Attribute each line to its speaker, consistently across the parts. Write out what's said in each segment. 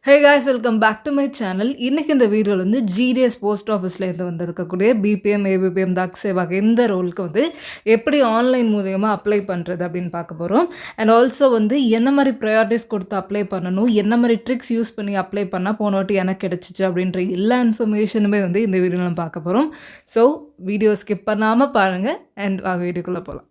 Speaker 1: Hey guys, welcome back to my channel. இன்னைக்கு இந்த வீடியோவில் வந்து ஜிடிஎஸ் போஸ்ட் ஆஃபீஸ்லேருந்து வந்திருக்கக்கூடிய பிபிஎம், ஏபிபிஎம், தக் சேவாக் இந்த ரோலுக்கு வந்து எப்படி ஆன்லைன் மூலியமாக அப்ளை பண்ணுறது அப்படின்னு பார்க்க போகிறோம். அண்ட் ஆல்சோ வந்து என்ன மாதிரி ப்ரையாரிட்டிஸ் கொடுத்து அப்ளை பண்ணணும், என்ன மாதிரி ட்ரிக்ஸ் யூஸ் பண்ணி அப்ளை பண்ணால் போன வாட்டி எனக்கு கிடச்சிச்சு அப்படின்ற எல்லா இன்ஃபர்மேஷனுமே வந்து இந்த வீடியோவில் நம்ம பார்க்க போகிறோம். ஸோ வீடியோ ஸ்கிப் பண்ணாமல் பாருங்கள் அண்ட் வீடியோக்குள்ளே போகலாம்.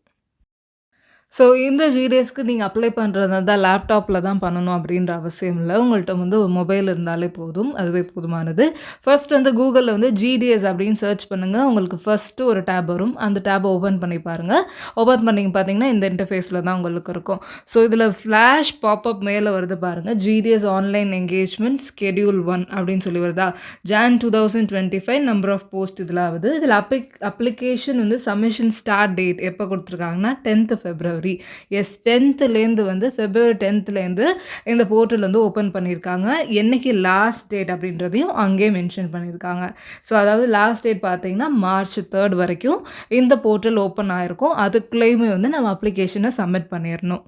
Speaker 1: ஸோ இந்த ஜிடிஎஸ்க்கு நீங்கள் அப்ளை பண்ணுறதா தான் லேப்டாப்பில் தான் பண்ணணும் அப்படின்ற அவசியம் இல்லை. உங்கள்கிட்ட வந்து ஒரு மொபைல் இருந்தாலே போதும், அதுவே போதுமானது. ஃபர்ஸ்ட் வந்து கூகுளில் வந்து ஜிடிஎஸ் அப்படின்னு சர்ச் பண்ணுங்கள். உங்களுக்கு ஃபஸ்ட்டு ஒரு டேப் வரும். அந்த டேப்பை ஓப்பன் பண்ணி பாருங்கள். ஓப்பன் பண்ணி பார்த்தீங்கன்னா இந்த இன்டர்ஃபேஸில் தான் உங்களுக்கு இருக்கும். ஸோ இதில் ஃப்ளாஷ் பாப்அப் மேலே வருது பாருங்கள், ஜிடிஎஸ் ஆன்லைன் என்கேஜ்மெண்ட் ஸ்கெடியூல் 1 அப்படின்னு சொல்லி வருதா. Jan 2025 நம்பர் ஆஃப் போஸ்ட் இதில் ஆகுது. இதில் அப்ளிகேஷன் வந்து சப்மிஷன் ஸ்டார்ட் டேட் எப்போ கொடுத்துருக்காங்கன்னா 10th February. எஸ், 10th வந்து February 10th இந்த போர்ட்டல் வந்து ஓப்பன் பண்ணியிருக்காங்க. என்னைக்கு லாஸ்ட் டேட் அப்படின்றதையும் அங்கேயே மென்ஷன் பண்ணியிருக்காங்க. ஸோ அதாவது லாஸ்ட் டேட் பார்த்தீங்கன்னா March 3 வரைக்கும் இந்த போர்ட்டல் ஓப்பன் ஆகிருக்கும். அதுக்குள்ளேயுமே வந்து நம்ம அப்ளிகேஷனை சப்மிட் பண்ணிடணும்.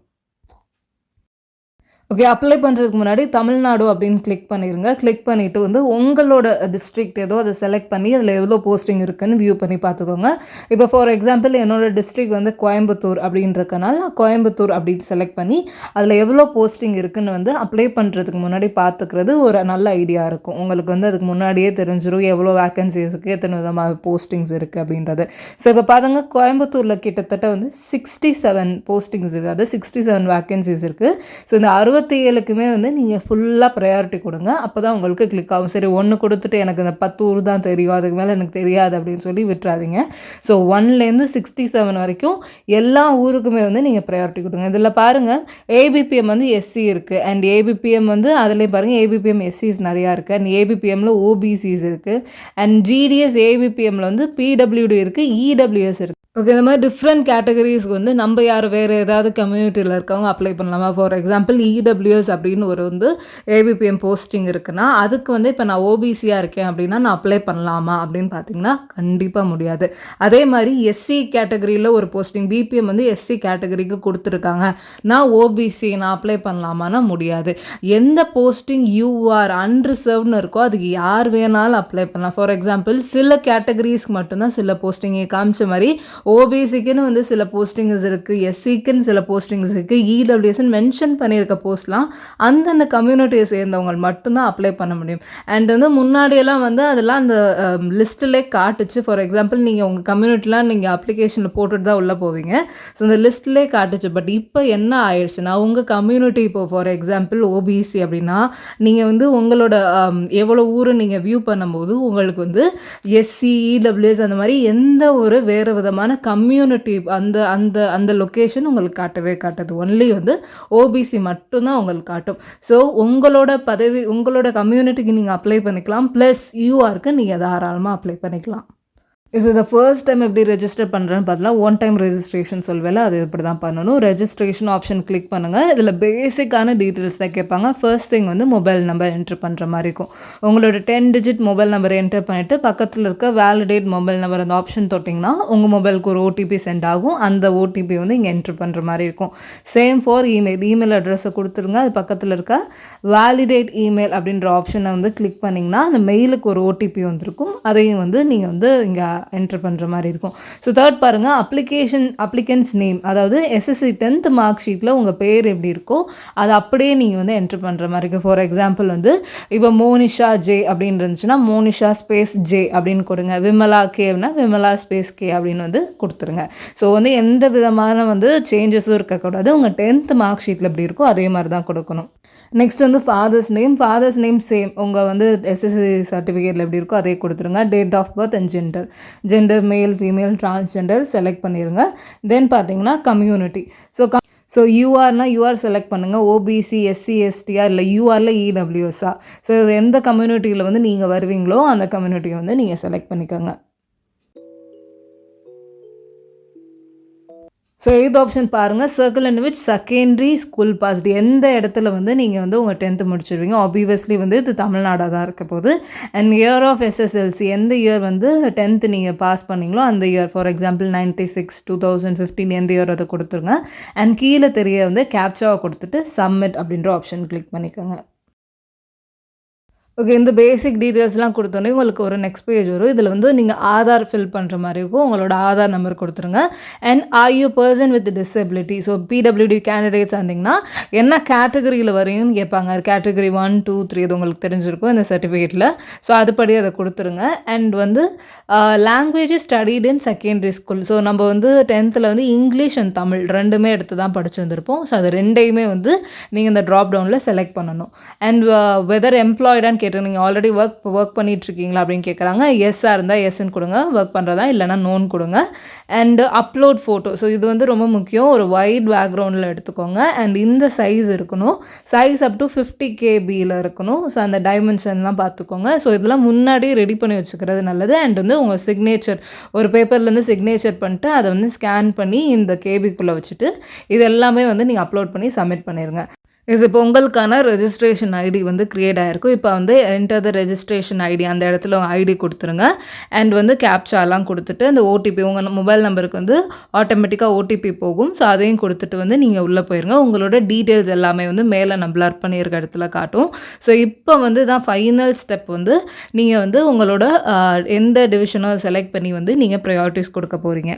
Speaker 1: ஓகே, அப்ளை பண்ணுறதுக்கு முன்னாடி தமிழ்நாடு அப்படின்னு கிளிக் பண்ணிடுங்க. கிளிக் பண்ணிவிட்டு வந்து உங்களோட டிஸ்ட்ரிக்ட் ஏதோ அதை செலக்ட் பண்ணி அதில் எவ்வளோ போஸ்டிங் இருக்குதுன்னு வியூ பண்ணி பார்த்துக்கோங்க. இப்போ ஃபார் எக்ஸாம்பிள் என்னோடய டிஸ்ட்ரிக்ட் வந்து கோயம்புத்தூர் அப்படின்றக்கனால நான் கோயம்புத்தூர் அப்படின்னு செலக்ட் பண்ணி அதில் எவ்வளோ போஸ்டிங் இருக்குதுன்னு வந்து அப்ளை பண்ணுறதுக்கு முன்னாடி பார்த்துக்கிறது ஒரு நல்ல ஐடியா இருக்கும். உங்களுக்கு வந்து அதுக்கு முன்னாடியே தெரிஞ்சிடும் எவ்வளோ வேக்கன்சிஸ் இருக்குது, எத்தனை விதமாக போஸ்டிங்ஸ் இருக்குது அப்படின்றது. ஸோ இப்போ பாருங்க, கோயம்புத்தூரில் கிட்டத்தட்ட வந்து 67 போஸ்டிங்ஸ் இருக்குது, அது 67 வேக்கன்சிஸ் இருக்குது. ஸோ இந்த 67க்குமே வந்து நீங்கள் ஃபுல்லாக ப்ரையாரிட்டி கொடுங்க. அப்போ தான் உங்களுக்கு கிளிக் ஆகும். சரி, 1 கொடுத்துட்டு எனக்கு இந்த 10 ஊர் தான் தெரியும், அதுக்கு மேலே எனக்கு தெரியாது அப்படின்னு சொல்லி விட்டுறாதீங்க. ஸோ 1லேருந்து 67 வரைக்கும் எல்லா ஊருக்குமே வந்து நீங்கள் ப்ரையாரிட்டி கொடுங்க. இதில் பாருங்கள், ஏபிபிஎம் வந்து எஸ்சி இருக்குது. அண்ட் ஏபிபிஎம் வந்து அதிலே பாருங்கள், ஏபிபிஎம் எஸ்சிஸ் நிறையா இருக்குது. அண்ட் ஏபிபிஎம்மில் ஓபிசிஸ் இருக்குது. அண்ட் ஜிடிஎஸ் ஏபிபிஎம்மில் வந்து பிடபிள்யூடி இருக்குது, இடபிள்யூஎஸ் இருக்குது. ஓகே, இந்த மாதிரி டிஃப்ரெண்ட் கேட்டகரிஸ்க்கு வந்து நம்ம யார் வேறு ஏதாவது கம்யூனிட்டியில் இருக்கவங்க அப்ளை பண்ணலாமா? ஃபார் எக்ஸாம்பிள் இடபிள்யூஎஸ் அப்படின்னு ஒரு வந்து ஏபிபிஎம் போஸ்டிங் இருக்குன்னா அதுக்கு வந்து இப்போ நான் ஓபிசியாக இருக்கேன் அப்படின்னா நான் அப்ளை பண்ணலாமா அப்படின்னு பார்த்தீங்கன்னா கண்டிப்பாக முடியாது. அதே மாதிரி எஸ்சி கேட்டகரியில் ஒரு போஸ்டிங் பிபிஎம் வந்து எஸ்சி கேட்டகரிக்கு கொடுத்துருக்காங்க, நான் ஓபிசி நான் அப்ளை பண்ணலாமான்னா முடியாது. எந்த போஸ்டிங் யூஆர் அன்ரிசர்வ்னு இருக்கோ அதுக்கு யார் வேணாலும் அப்ளை பண்ணலாம். ஃபார் எக்ஸாம்பிள் சில கேட்டகரிஸ்க்கு மட்டும்தான் சில போஸ்டிங்கை காமிச்ச மாதிரி ஓபிசிக்குன்னு வந்து சில போஸ்டிங்ஸ் இருக்குது, எஸ்சிக்குன்னு சில போஸ்டிங்ஸ் இருக்குது, இடபிள்யூஎஸ்ன்னு மென்ஷன் பண்ணியிருக்க போஸ்ட்லாம் அந்தந்த கம்யூனிட்டியை சேர்ந்தவங்க மட்டும்தான் அப்ளை பண்ண முடியும். அண்ட் வந்து முன்னாடியெல்லாம் வந்து அதெல்லாம் அந்த லிஸ்ட்டிலே காட்டுச்சு. ஃபார் எக்ஸாம்பிள் நீங்கள் உங்கள் கம்யூனிட்டிலாம் நீங்கள் அப்ளிகேஷனில் போட்டுட்டு தான் உள்ளே போவீங்க. ஸோ அந்த லிஸ்ட்லே காட்டுச்சு. பட் இப்போ என்ன ஆயிடுச்சுன்னா, உங்கள் கம்யூனிட்டி இப்போ ஃபார் எக்ஸாம்பிள் ஓபிசி அப்படின்னா நீங்கள் வந்து உங்களோட எவ்வளோ ஊர் நீங்கள் வியூ பண்ணும்போது உங்களுக்கு வந்து எஸ்சி, இடபிள்யூஎஸ் அந்த மாதிரி எந்த ஒரு வேறு விதமான கம்யூனிட்டி அந்த அந்த அந்த லொக்கேஷன் உங்களுக்கு காட்டவே காட்டுது. ஒன்லி வந்து ஓபிசி மட்டும்தான் உங்களுக்கு காட்டும். ஸோ உங்களோட பதவி உங்களோட கம்யூனிட்டிக்கு நீங்கள் அப்ளை பண்ணிக்கலாம். ப்ளஸ் யூஆருக்கு நீங்கள் தாராளமாக அப்ளை பண்ணிக்கலாம். இது த ஃபர்ஸ்ட் டைம் எப்படி ரெஜிஸ்டர் பண்ணுறேன்னு பார்த்தலாம். 1 டைம் ரெஜிஸ்ட்ரேஷன் சொல்வேல, அது இப்படி தான் பண்ணணும். ரெஜிஸ்ட்ரேஷன் ஆப்ஷன் கிளிக் பண்ணுங்கள். இதில் பேசிக்கான டீட்டெயில்ஸ் தான் கேட்பாங்க. ஃபர்ஸ்ட் திங் வந்து மொபைல் நம்பர் என்ட்ரு பண்ணுற மாதிரி இருக்கும். உங்களோட 10 டிஜிட் மொபைல் நம்பர் என்ட்ரு பண்ணிவிட்டு பக்கத்தில் இருக்க வேலிடேட் மொபைல் நம்பர் அந்த ஆப்ஷன் தொட்டிங்கன்னா உங்கள் மொபைலுக்கு ஒரு ஓடிபி சென்ட் ஆகும். அந்த ஓடிபி வந்து இங்கே என்ட்ரு பண்ணுற மாதிரி இருக்கும். சேம் ஃபார் இமெயில் அட்ரஸை கொடுத்துருங்க. அது பக்கத்தில் இருக்க வேலிடேட் இமெயில் அப்படின்ற ஆப்ஷனை வந்து கிளிக் பண்ணிங்கன்னா அந்த மெயிலுக்கு ஒரு ஓடிபி வந்திருக்கும். அதையும் வந்து நீங்கள் வந்து இங்கே என்ட்ரு பண்ணுற மாதிரி இருக்கும். ஸோ தேர்ட் பாருங்கள், அப்ளிகன்ஸ் நேம், அதாவது எஸ்எஸ்சி 10th மார்க் ஷீட்டில் உங்கள் பேர் எப்படி இருக்கோ அது அப்படியே நீங்கள் வந்து என்ட்ரு பண்ணுற மாதிரி இருக்கும். ஃபார் எக்ஸாம்பிள் வந்து இப்போ மோனிஷா ஜே அப்படின்னு இருந்துச்சுன்னா மோனிஷா ஸ்பேஸ் ஜே அப்படின்னு கொடுங்க. விமலா கேவ்னா விமலா ஸ்பேஸ் கே அப்படின்னு வந்து கொடுத்துருங்க. ஸோ வந்து எந்த விதமான வந்து சேஞ்சஸும் இருக்கக்கூடாது. உங்கள் 10th மார்க் ஷீட்டில் எப்படி இருக்கோ அதே மாதிரி தான் கொடுக்கணும். நெக்ஸ்ட் வந்து ஃபாதர்ஸ் நேம் சேம் உங்கள் வந்து எஸ்எஸ்சி சர்டிஃபிகேட்டில் எப்படி இருக்கோ அதே கொடுத்துருங்க. Date of birth and gender male, female, transgender select பண்ணிடுங்க. தென் பார்த்தீங்கன்னா கம்யூனிட்டி. ஸோ யூஆர்னால் யூஆர் செலக்ட் பண்ணுங்கள். ஓபிசி, எஸ்சி, எஸ்டிஆர் இல்லை யூஆரில் இடபிள்யூஎஸ்ஆ. ஸோ இது எந்த கம்யூனிட்டியில் வந்து நீங்கள் வருவீங்களோ அந்த கம்யூனிட்டியை வந்து நீங்கள் செலக்ட் பண்ணிக்கோங்க. ஸோ எய்த் ஆப்ஷன் பாருங்கள், circle in which secondary school passed, எந்த இடத்துல வந்து நீங்கள் வந்து உங்கள் 10th முடிச்சிருவீங்க. ஆப்வியஸ்லி வந்து இது தமிழ்நாடாக தான் இருக்க போகுது. அண்ட் இயர் ஆஃப் எஸ்எஸ்எல்சி, எந்த இயர் வந்து 10th நீங்கள் பாஸ் பண்ணிங்களோ அந்த இயர். ஃபார் எக்ஸாம்பிள் 96, 2015 எந்த இயர் அதை கொடுத்துருங்க. அண்ட் கீழே தெரிய வந்து கேப்சாவை கொடுத்துட்டு சப்மிட் அப்படின்ற ஆப்ஷன் கிளிக் பண்ணிக்கோங்க. ஓகே. இந்த பேசிக் டீட்டெயில்ஸ்லாம் குடுத்தோனே உங்களுக்கு ஒரு நெக்ஸ்ட் பேஜ் வரும். இதில வந்து நீங்க ஆதார் ஃபில் பண்ற மாரி இருக்கும். உங்களோட ஆதார் நம்பர் குடுத்துருங்க. And are you person with disability? So PWD கேண்டிடேட்ஸா இருந்தீங்கன்னா, என்ன கேட்டகரியில வரீங்கன்னு கேட்பாங்க. கேட்டகரி 1, 2, 3 அது உங்களுக்கு தெரிஞ்சிருக்கும் இந்த சர்டிஃபிகேட்ல. ஸோ அதுபடி அத குடுத்துருங்க. அண்ட் வந்து language studied in secondary school. So நம்ம வந்து 10த்ல வந்து இங்கிலீஷ் அண்ட் தமிழ் 2மே எடுத்து தான் படிச்சு வந்திருப்போம். ஸோ அது 2யுமே வந்து நீங்க இந்த ட்ராப் டவுன்ல செலக்ட் பண்ணணும். அண்ட் வெதர் எம்ப்ளாய்டான்னு கேட்டு நீங்கள் ஆல்ரெடி ஒர்க் பண்ணிட்டு இருக்கீங்களா அப்படின்னு கேட்குறாங்க. எஸ்ஸாக இருந்தால் எஸ்ன்னு கொடுங்க. ஒர்க் பண்ணுறதா இல்லைனா நோன்னு கொடுங்க. And upload photo. ஸோ இது வந்து ரொம்ப முக்கியம். ஒரு ஒயிட் பேக்ரவுண்டில் எடுத்துக்கோங்க. அண்ட் இந்த சைஸ் இருக்கணும். சைஸ் அப் டு 50 கேபியில் இருக்கணும். ஸோ அந்த டைமென்ஷன்லாம் பார்த்துக்கோங்க. ஸோ இதெல்லாம் முன்னாடியே ரெடி பண்ணி வச்சுக்கிறது நல்லது. அண்ட் வந்து உங்கள் சிக்னேச்சர் ஒரு பேப்பர்லேருந்து சிக்னேச்சர் பண்ணிட்டு அதை வந்து ஸ்கேன் பண்ணி இந்த கேபிக்குள்ளே வச்சுட்டு இது எல்லாமே வந்து நீங்கள் அப்லோட் பண்ணி சப்மிட் பண்ணிடுங்க. இது இப்போ உங்களுக்கான ரெஜிஸ்ட்ரேஷன் ஐடி வந்து கிரியேட் ஆகிருக்கும். இப்போ வந்து என்டர் த ரெஜிஸ்ட்ரேஷன் ஐடி அந்த இடத்துல உங்கள் ஐடி கொடுத்துருங்க. அண்ட் வந்து கேப்சாலாம் கொடுத்துட்டு அந்த ஓடிபி உங்கள் மொபைல் நம்பருக்கு வந்து ஆட்டோமேட்டிக்காக ஓடிபி போகும். ஸோ அதையும் கொடுத்துட்டு வந்து நீங்கள் உள்ளே போயிருங்க. உங்களோட டீட்டெயில்ஸ் எல்லாமே வந்து மேலே நம்ம பிளர் பண்ணியிருக்க இடத்துல காட்டும். ஸோ இப்போ வந்து தான் ஃபைனல் ஸ்டெப் வந்து நீங்கள் வந்து உங்களோட எந்த டிவிஷனோ செலக்ட் பண்ணி வந்து நீங்கள் ப்ரையாரிட்டிஸ் கொடுக்க போகிறீங்க.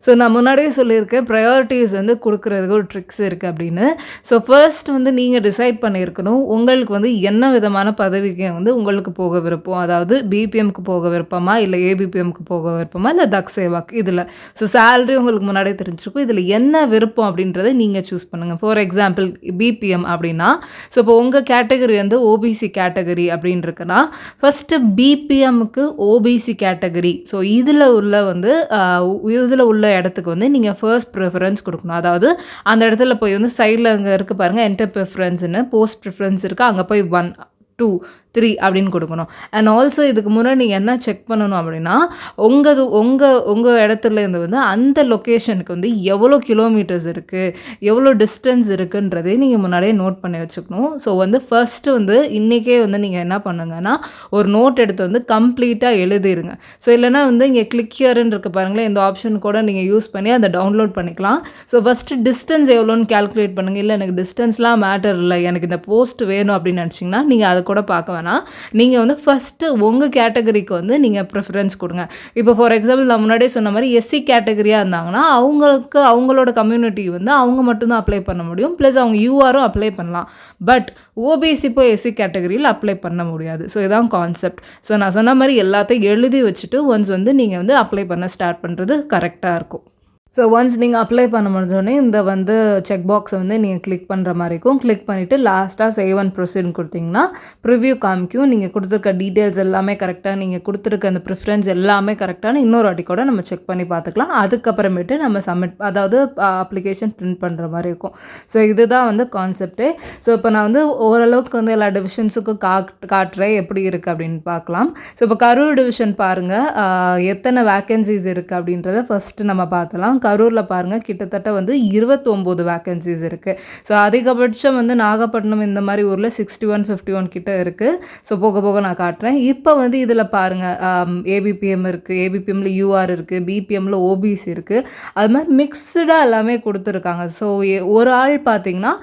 Speaker 1: ஸோ நான் முன்னாடியே சொல்லியிருக்கேன் ப்ரையாரிட்டிஸ் வந்து கொடுக்குறதுக்கு ஒரு ட்ரிக்ஸ் இருக்குது அப்படின்னு. ஸோ ஃபர்ஸ்ட் வந்து நீங்கள் டிசைட் பண்ணியிருக்கணும் உங்களுக்கு வந்து என்ன விதமான பதவிக்கு வந்து உங்களுக்கு போக விருப்பம். அதாவது பிபிஎம்க்கு போக விருப்பமா, இல்லை ஏபிபிஎம்க்கு போக விருப்பமா, இல்லை தக் சேவாக்கு இதில். ஸோ சேலரி உங்களுக்கு முன்னாடியே தெரிஞ்சிருக்கும். இதில் என்ன விருப்பம் அப்படின்றத நீங்கள் சூஸ் பண்ணுங்கள். ஃபார் எக்ஸாம்பிள் பிபிஎம் அப்படின்னா, ஸோ இப்போ உங்கள் கேட்டகரி வந்து ஓபிசி கேட்டகரி அப்படின்னு இருக்குன்னா ஃபஸ்ட்டு பிபிஎம்முக்கு ஓபிசி கேட்டகரி. ஸோ இதில் உள்ள இடத்துக்கு வந்து நீங்கள் ஃபர்ஸ்ட் ப்ரிஃபரன்ஸ் கொடுக்கணும். அதாவது அந்த இடத்துல போய் வந்து சைடில் அங்கே இருக்குது பாருங்கள் என்டர் ப்ரிஃபரன்ஸ்னு போஸ்ட் ப்ரிஃபரன்ஸ் இருக்குது. அங்கே போய் 1, 2, 3 அப்படின்னு கொடுக்கணும். அண்ட் ஆல்சோ இதுக்கு முன்னாடி நீங்கள் என்ன செக் பண்ணணும் அப்படின்னா உங்கள் இடத்துலேருந்து வந்து அந்த லொக்கேஷனுக்கு வந்து எவ்வளோ கிலோமீட்டர்ஸ் இருக்குது, எவ்வளோ டிஸ்டன்ஸ் இருக்குன்றதே நீங்கள் முன்னாடியே நோட் பண்ணி வச்சுக்கணும். ஸோ வந்து ஃபஸ்ட்டு வந்து இன்றைக்கே வந்து நீங்கள் என்ன பண்ணுங்கன்னா ஒரு நோட் எடுத்து வந்து கம்ப்ளீட்டாக எழுதிருங்க. ஸோ இல்லைனா வந்து இங்கே கிளிக் ஹியர்ன்னு இருக்குது பாருங்களேன், இந்த ஆப்ஷன் கூட நீங்கள் யூஸ் பண்ணி அதை டவுன்லோட் பண்ணிக்கலாம். ஸோ ஃபஸ்ட்டு டிஸ்டன்ஸ் எவ்வளோன்னு கேல்குலேட் பண்ணுங்கள். இல்லை எனக்கு டிஸ்டன்ஸ்லாம் மேட்டர் இல்லை, எனக்கு இந்த போஸ்ட் வேணும் அப்படின்னு நினச்சிங்கன்னா நீங்கள் அதை கூட பார்க்க வேணாம். நீங்கள் வந்து ஃபஸ்ட்டு உங்கள் கேட்டகரிக்கு வந்து நீங்கள் ப்ரிஃபரன்ஸ் கொடுங்க. இப்போ ஃபார் எக்ஸாம்பிள் நான் முன்னாடியே சொன்ன மாதிரி எஸ்சி கேட்டகரியாக இருந்தாங்கன்னா அவங்களோட கம்யூனிட்டி வந்து அவங்க மட்டும்தான் அப்ளை பண்ண முடியும். ப்ளஸ் அவங்க யூஆரும் அப்ளை பண்ணலாம். பட் ஓபிசி இப்போ எஸ்சி கேட்டகரியில் அப்ளை பண்ண முடியாது. ஸோ இதான் கான்செப்ட். ஸோ நான் சொன்ன மாதிரி எல்லாத்தையும் எழுதி வச்சுட்டு ஒன்ஸ் வந்து நீங்கள் வந்து அப்ளை பண்ண ஸ்டார்ட் பண்ணுறது கரெக்டாக இருக்கும். ஸோ ஒன்ஸ் நீங்கள் அப்ளை பண்ண முடிஞ்சோடனே இந்த வந்து செக் பாக்ஸை வந்து நீங்கள் கிளிக் பண்ணுற மாதிரி இருக்கும். கிளிக் பண்ணிவிட்டு லாஸ்ட்டாக சேவ் அண்ட் ப்ரொசீட்னு கொடுத்தீங்கன்னா ப்ரிவ்யூ காமிக்கும். நீங்கள் கொடுத்துருக்க டீட்டெயில்ஸ் எல்லாமே கரெக்டாக, நீங்கள் கொடுத்துருக்க அந்த ப்ரிஃபரன்ஸ் எல்லாமே கரெக்டான இன்னொரு வாட்டி கூட நம்ம செக் பண்ணி பார்த்துக்கலாம். அதுக்கப்புறமேட்டு நம்ம அதாவது அப்ளிகேஷன் பிரிண்ட் பண்ணுற மாதிரி இருக்கும். ஸோ இதுதான் வந்து கான்செப்டே. ஸோ இப்போ நான் வந்து ஓரளவுக்கு வந்து எல்லா டிவிஷன்ஸுக்கும் காட்டுறேன் எப்படி இருக்குது அப்படின்னு பார்க்கலாம். ஸோ இப்போ கரூர் டிவிஷன் பாருங்கள் எத்தனை வேக்கன்சிஸ் இருக்குது அப்படின்றத ஃபஸ்ட்டு நம்ம பார்த்தலாம். கரூரில் பாருங்கள் கிட்டத்தட்ட வந்து 29 வேக்கன்சிஸ் இருக்குது. ஸோ அதிகபட்சம் வந்து நாகப்பட்டினம் இந்த மாதிரி ஊரில் 61, 51 கிட்ட இருக்குது. ஸோ போக போக நான் காட்டுறேன். இப்போ வந்து இதில் பாருங்கள் ஏபிபிஎம் இருக்குது, ஏபிபிஎம்மில் யூஆர் இருக்குது, பிபிஎம்மில் ஓபிசி இருக்குது. அது மாதிரி மிக்ஸ்டாக எல்லாமே கொடுத்துருக்காங்க. ஸோ ஒரு ஆள் பார்த்திங்கன்னா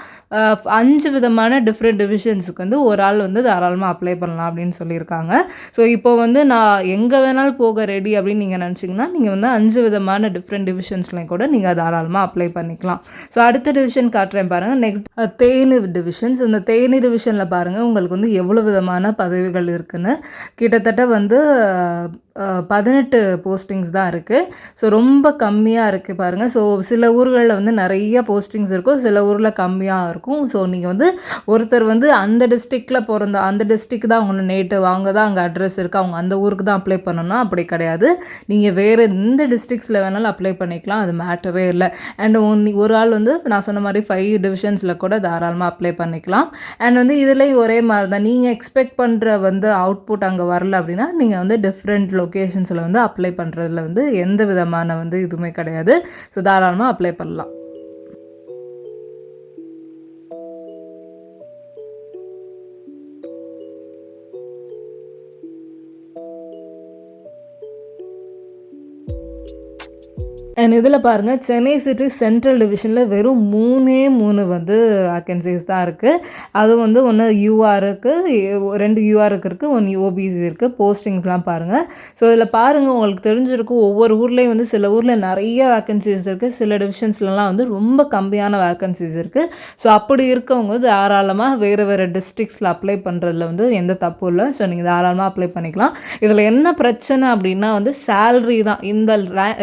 Speaker 1: 5 விதமான டிஃப்ரெண்ட் டிவிஷன்ஸுக்கு வந்து ஒரு ஆள் வந்து தாராளமாக அப்ளை பண்ணலாம் அப்படின்னு சொல்லியிருக்காங்க. ஸோ இப்போ வந்து நான் எங்கே வேணாலும் போக ரெடி அப்படின்னு நீங்கள் நினச்சிங்கன்னா நீங்கள் வந்து 5 விதமான டிஃப்ரெண்ட் டிவிஷன்ஸ்லையும் கூட நீங்கள் தாராளமாக அப்ளை பண்ணிக்கலாம். ஸோ அடுத்த டிவிஷன் காட்டுறேன் பாருங்கள். Next Theni divisions. இந்த தேனி டிவிஷனில் பாருங்கள் உங்களுக்கு வந்து எவ்வளோ விதமான பதவிகள் இருக்குதுன்னு. கிட்டத்தட்ட வந்து 18 போஸ்டிங்ஸ் தான் இருக்குது. ஸோ ரொம்ப கம்மியாக இருக்குது பாருங்கள். ஸோ சில ஊர்களில் வந்து நிறைய போஸ்டிங்ஸ் இருக்கும், சில ஊரில் கம்மியாக இருக்கும். ஸோ நீங்கள் வந்து ஒருத்தர் வந்து அந்த டிஸ்ட்ரிக்டில் அந்த டிஸ்ட்ரிக்ட் தான் அவங்களோட நேட்டிவ், அவங்க தான் அங்கே அட்ரஸ் இருக்குது, அவங்க அந்த ஊருக்கு தான் அப்ளை பண்ணணும்னா அப்படி கிடையாது. நீங்கள் வேறு எந்த டிஸ்ட்ரிக்ஸில் வேணாலும் அப்ளை பண்ணிக்கலாம், அது மேட்டரே இல்லை. அண்ட் ஒரு ஆள் வந்து நான் சொன்ன மாதிரி 5 டிவிஷன்ஸில் கூட தாராளமாக அப்ளை பண்ணிக்கலாம். அண்ட் வந்து இதுலேயும் ஒரே மாதிரி தான், நீங்கள் எக்ஸ்பெக்ட் பண்ணுற வந்து அவுட்புட் அங்கே வரல அப்படின்னா நீங்கள் வந்து டிஃப்ரெண்ட் லொக்கேஷன்ஸில் வந்து அப்ளை பண்ணுறதுல வந்து எந்த விதமான வந்து இதுவுமே கிடையாது. ஸோ தாராளமாக அப்ளை பண்ணலாம். அண்ட் இதில் பாருங்கள், சென்னை சிட்டி சென்ட்ரல் டிவிஷனில் வெறும் 3 வந்து வேக்கன்சிஸ் தான் இருக்குது. அது வந்து ஒன்று யூஆருக்கு, 2 யூஆருக்கு இருக்குது, 1 ஓபிசி இருக்குது. போஸ்டிங்ஸ்லாம் பாருங்கள். ஸோ இதில் பாருங்கள், உங்களுக்கு தெரிஞ்சிருக்கும் ஒவ்வொரு ஊர்லேயும் வந்து சில ஊரில் நிறைய வேக்கன்சிஸ் இருக்குது, சில டிவிஷன்ஸ்லாம் வந்து ரொம்ப கம்மியான வேக்கன்சிஸ் இருக்குது. ஸோ அப்படி இருக்கவங்க தாராளமாக வேறு டிஸ்ட்ரிக்ஸில் அப்ளை பண்ணுறதுல வந்து எந்த தப்பும் இல்லை. ஸோ நீங்கள் தாராளமாக அப்ளை பண்ணிக்கலாம். இதில் என்ன பிரச்சனை அப்படின்னா வந்து சேல்ரி தான்.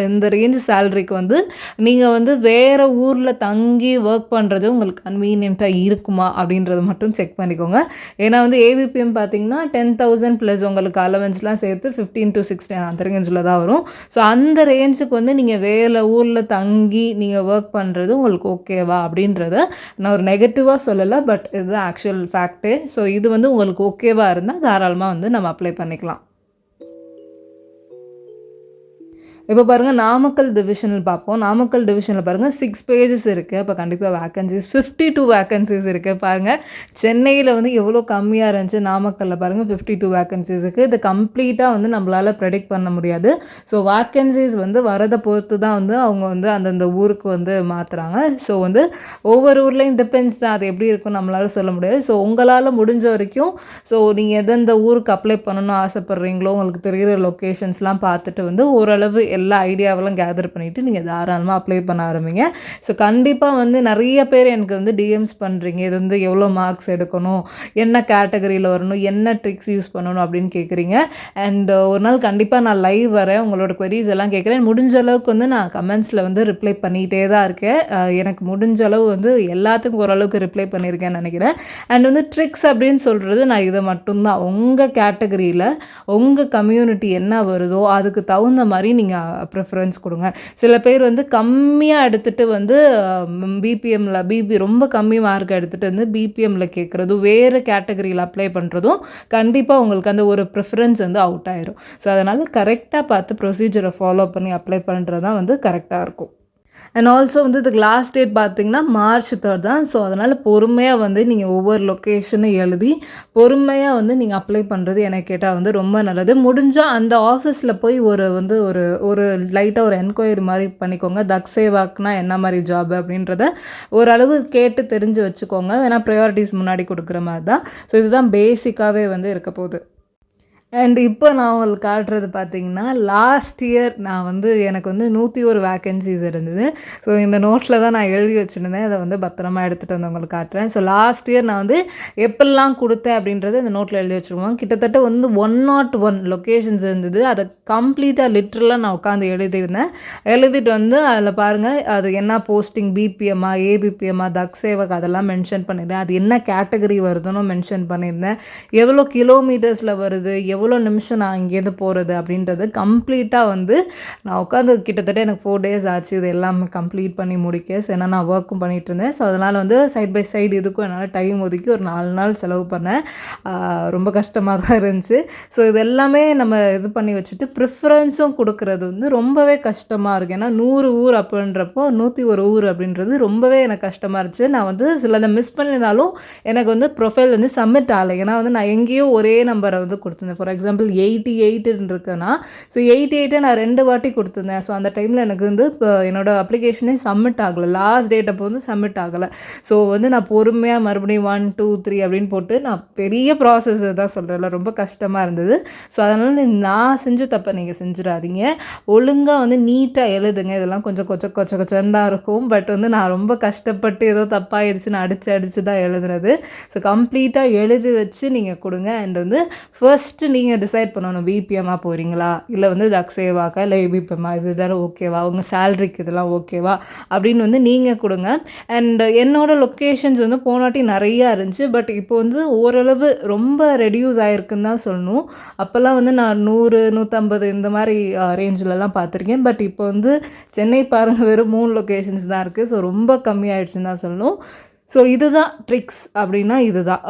Speaker 1: இந்த ரேஞ்சு சேலரிக்கு வந்து நீங்கள் வந்து வேறு ஊரில் தங்கி ஒர்க் பண்ணுறது உங்களுக்கு கன்வீனியண்ட்டாக இருக்குமா அப்படின்றத மட்டும் செக் பண்ணிக்கோங்க. ஏன்னா வந்து ஏவிபிஎம் பார்த்தீங்கன்னா 10,000 ப்ளஸ் உங்களுக்கு அலவன்ஸ்லாம் சேர்த்து 15 to 16 அந்த ரேஞ்சில் தான் வரும். ஸோ அந்த ரேஞ்சுக்கு வந்து நீங்கள் வேறு ஊரில் தங்கி நீங்கள் ஒர்க் பண்ணுறது உங்களுக்கு ஓகேவா அப்படின்றத நான் ஒரு நெகட்டிவாக சொல்லலை, பட் இது ஆக்சுவல் ஃபேக்ட்டு. ஸோ இது வந்து உங்களுக்கு ஓகேவாக இருந்தால் தாராளமாக வந்து நம்ம அப்ளை பண்ணிக்கலாம். இப்போ பாருங்கள், நாமக்கல் டிவிஷனில் பார்ப்போம். நாமக்கல் டிவிஷனில் பாருங்கள் 6 பேஜஸ் இருக்குது. அப்போ கண்டிப்பாக வேக்கன்சிஸ் 52 வேக்கன்சிஸ் இருக்குது. பாருங்கள், சென்னையில் வந்து எவ்வளோ கம்மியாக இருந்துச்சு, நாமக்கல்லில் பாருங்கள் 52 வேக்கன்சிஸ் இருக்குது. இது கம்ப்ளீட்டாக வந்து நம்மளால் ப்ரெடிக்ட் பண்ண முடியாது. ஸோ வேக்கன்சிஸ் வந்து வரதை பொறுத்து தான் வந்து அவங்க வந்து அந்தந்த ஊருக்கு வந்து மாற்றுறாங்க. ஸோ வந்து ஒவ்வொரு ஊர்லேயும் டிபெண்ட்ஸ் தான், அது எப்படி இருக்கும் நம்மளால் சொல்ல முடியாது. ஸோ உங்களால் முடிஞ்ச வரைக்கும் ஸோ நீங்கள் எந்தெந்த ஊருக்கு அப்ளை பண்ணணும்னு ஆசைப்பட்றீங்களோ உங்களுக்கு தெரிகிற லொக்கேஷன்ஸ்லாம் பார்த்துட்டு வந்து ஓரளவு எல்லா ஐடியாவெல்லாம் கேதர் பண்ணிவிட்டு நீங்கள் தாராளமாக அப்ளை பண்ண ஆரம்பிங்க. ஸோ கண்டிப்பாக வந்து நிறைய பேர் எனக்கு வந்து டிஎம்ஸ் பண்ணுறீங்க, இது வந்து எவ்வளோ மார்க்ஸ் எடுக்கணும், என்ன கேட்டகரியில் வரணும், என்ன ட்ரிக்ஸ் யூஸ் பண்ணணும் அப்படின்னு கேட்குறீங்க. அண்ட் ஒரு நாள் கண்டிப்பாக நான் லைவ் வரேன், உங்களோட queries எல்லாம் கேட்குறேன். முடிஞ்ச அளவுக்கு வந்து நான் கமெண்ட்ஸில் வந்து ரிப்ளை பண்ணிகிட்டே தான் இருக்கேன். எனக்கு முடிஞ்ச அளவு வந்து எல்லாத்துக்கும் ஓரளவுக்கு ரிப்ளை பண்ணியிருக்கேன்னு நினைக்கிறேன். அண்ட் வந்து ட்ரிக்ஸ் அப்படின்னு சொல்கிறது நான் இதை மட்டும்தான். உங்கள் கேட்டகரியில் உங்கள் கம்யூனிட்டி என்ன வருதோ அதுக்கு தகுந்த மாதிரி நீங்கள் ப்ரிஃபரன்ஸ் கொடுங்க. சில பேர் வந்து கம்மியாக எடுத்துகிட்டு வந்து பிபி ரொம்ப கம்மி மார்க் எடுத்துகிட்டு வந்து பிபிஎம்மில் கேட்குறதும் வேறு கேட்டகரியில் அப்ளை பண்ணுறதும் கண்டிப்பாக உங்களுக்கு அந்த ஒரு ப்ரிஃபரன்ஸ் வந்து அவுட் ஆயிரும். ஸோ அதனால் கரெக்டாக பார்த்து ப்ரொசீஜரை ஃபாலோ பண்ணி அப்ளை பண்ணுறது தான் வந்து கரெக்டாக இருக்கும். அண்ட் ஆல்சோ வந்து இதுக்கு லாஸ்ட் டேட் பார்த்திங்கன்னா March 3 தான். ஸோ அதனால் பொறுமையாக வந்து நீங்கள் ஒவ்வொரு லொக்கேஷனும் எழுதி பொறுமையாக வந்து நீங்கள் அப்ளை பண்ணுறது எனக்கு கேட்டால் வந்து ரொம்ப நல்லது. முடிஞ்சால் அந்த ஆஃபீஸில் போய் ஒரு லைட்டாக ஒரு என்கொயரி மாதிரி பண்ணிக்கோங்க. தக்ஸேவாக்னா என்ன மாதிரி ஜாப் அப்படின்றத ஓரளவு கேட்டு தெரிஞ்சு வச்சுக்கோங்க. ஏன்னா ப்ரையாரிட்டிஸ் முன்னாடி கொடுக்குற மாதிரி தான். ஸோ இதுதான் பேசிக்காகவே வந்து இருக்க போகுது. அண்ட் இப்போ நான் உங்களுக்கு காட்டுறது பார்த்தீங்கன்னா, லாஸ்ட் இயர் நான் வந்து எனக்கு வந்து 101 வேக்கன்சிஸ் இருந்தது. ஸோ இந்த நோட்டில் தான் நான் எழுதி வச்சுருந்தேன். அதை வந்து பத்திரமா எடுத்துகிட்டு வந்து உங்களுக்கு காட்டுறேன். ஸோ லாஸ்ட் இயர் நான் வந்து எப்பெல்லாம் கொடுத்தேன் அப்படின்றத இந்த நோட்டில் எழுதி வச்சுருவோம். கிட்டத்தட்ட வந்து 101 லொக்கேஷன்ஸ் இருந்தது. அதை கம்ப்ளீட்டாக லிட்ரலாக நான் உட்காந்து எழுதியிருந்தேன். எழுதிட்டு வந்து அதில் பாருங்கள், அது என்ன போஸ்டிங், பிபிஎம்மா, ஏபிபிஎம்மா, தக்ஸேவக் அதெல்லாம் மென்ஷன் பண்ணியிருந்தேன். அது என்ன கேட்டகரி வருதுன்னு மென்ஷன் பண்ணியிருந்தேன். எவ்வளோ கிலோமீட்டர்ஸில் வருது, எவ்வளோ நிமிஷம் நான் இங்கேருந்து போகிறது அப்படின்றது கம்ப்ளீட்டாக வந்து நான் உட்காந்து கிட்டத்தட்ட எனக்கு 4 days ஆச்சு இது எல்லாமே கம்ப்ளீட் பண்ணி முடிக்க. ஸோ ஏன்னா நான் ஒர்க்கும் பண்ணிகிட்டு இருந்தேன். ஸோ அதனால் வந்து சைட் பை சைடு இதுக்கும் என்னால் டைம் ஒதுக்கி ஒரு 4 நாள் செலவு பண்ணேன். ரொம்ப கஷ்டமாக தான் இருந்துச்சு. ஸோ இது எல்லாமே நம்ம இது பண்ணி வச்சுட்டு ப்ரிஃபரன்ஸும் கொடுக்குறது வந்து ரொம்பவே கஷ்டமாக இருக்குது. ஏன்னா 100 ஊர் அப்படின்றப்போ 101 ஊர் அப்படின்றது ரொம்பவே எனக்கு கஷ்டமாக இருந்துச்சு. நான் வந்து சிலதை மிஸ் பண்ணியிருந்தாலும் எனக்கு வந்து ப்ரொஃபைல் வந்து சப்மிட் ஆகலை. ஏன்னா வந்து நான் எங்கேயோ ஒரே நம்பரை வந்து கொடுத்துருந்தேன். ஃபார் எக்ஸாம்பிள் 88 இருக்குன்னா, ஸோ 88 நான் 2 வாட்டி கொடுத்துருந்தேன். ஸோ அந்த டைமில் எனக்கு வந்து இப்போ என்னோடய அப்ளிகேஷனே சப்மிட் ஆகலை. லாஸ்ட் டேட் அப்போ வந்து சப்மிட் ஆகலை. ஸோ வந்து நான் பொறுமையாக மறுபடியும் 1 2 3 அப்படின்னு போட்டு நான் பெரிய ப்ராசஸ் தான் சொல்கிறேன்ல, ரொம்ப கஷ்டமாக இருந்தது. ஸோ அதனால் நான் செஞ்ச தப்பை நீங்கள் செஞ்சிடாதீங்க. ஒழுங்காக வந்து நீட்டாக எழுதுங்க. இதெல்லாம் கொஞ்சம் கொச்சன்னு தான் இருக்கும். பட் வந்து நான் ரொம்ப கஷ்டப்பட்டு ஏதோ தப்பாகிடுச்சு நான் அடித்து தான் எழுதுறது. ஸோ கம்ப்ளீட்டாக எழுதி வச்சு நீங்கள் கொடுங்க. அண்ட் வந்து ஃபர்ஸ்ட்டு நீங்கள் டிசைட் பண்ணணும், பிபிஎம்மாக போகிறீங்களா இல்லை வந்து தக்ஸேவாக்கா இல்லை ஏபிபிஎம்மா, இது இதெல்லாம் ஓகேவா, உங்கள் சேலரிக்கு இதெல்லாம் ஓகேவா அப்படின்னு வந்து நீங்கள் கொடுங்க. அண்ட் என்னோடய லொக்கேஷன்ஸ் வந்து போனாட்டி நிறையா இருந்துச்சு. பட் இப்போ வந்து ஓரளவு ரொம்ப ரெடியூஸ் ஆகிருக்குன்னு தான் சொல்லணும். அப்போல்லாம் வந்து நான் 100 150 இந்த மாதிரி ரேஞ்சிலலாம் பார்த்துருக்கேன். பட் இப்போ வந்து சென்னை பாருங்கள் வெறும் 3 லொக்கேஷன்ஸ் தான் இருக்குது. ஸோ ரொம்ப கம்மியாகிடுச்சுன்னு தான் சொல்லணும். ஸோ இதுதான் ட்ரிக்ஸ் அப்படின்னா இதுதான்.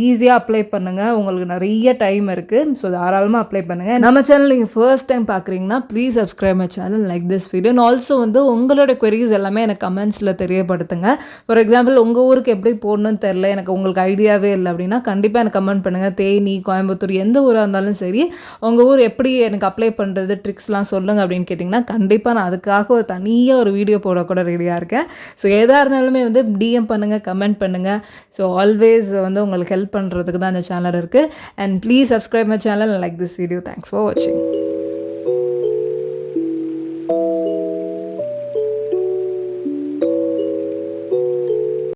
Speaker 1: ஈஸியாக அப்ளை பண்ணுங்கள், உங்களுக்கு நிறைய டைம் இருக்குது. ஸோ தாராளமாக அப்ளை பண்ணுங்கள். நம்ம சேனல் நீங்கள் ஃபர்ஸ்ட் டைம் பார்க்குறீங்கன்னா please subscribe my channel, like this video. And also வந்து உங்களோட queries எல்லாமே எனக்கு கமெண்ட்ஸில் தெரியப்படுத்துங்க. ஃபார் எக்ஸாம்பிள் உங்கள் ஊருக்கு எப்படி போடணும்னு தெரில, எனக்கு உங்களுக்கு ஐடியாவே இல்லை அப்படின்னா கண்டிப்பாக எனக்கு கமெண்ட் பண்ணுங்கள். தேனி, கோயம்புத்தூர் எந்த ஊராக இருந்தாலும் சரி, உங்கள் ஊர் எப்படி எனக்கு அப்ளை பண்ணுறது, ட்ரிக்ஸ்லாம் சொல்லுங்கள் அப்படின்னு கேட்டிங்கன்னா கண்டிப்பாக நான் அதுக்காக ஒரு தனியாக ஒரு வீடியோ போட கூட ரெடியாக இருக்கேன். ஸோ எதாக இருந்தாலுமே வந்து டிஎம் பண்ணுங்கள், கமெண்ட் பண்ணுங்கள். ஸோ ஆல்வேஸ் வந்து உங்களுக்கு ஹெல்ப் பண்ணுறதுக்கு தான் இந்த சேனல் இருக்குது. And please subscribe my channel, like this video. Thanks for வாட்சிங்.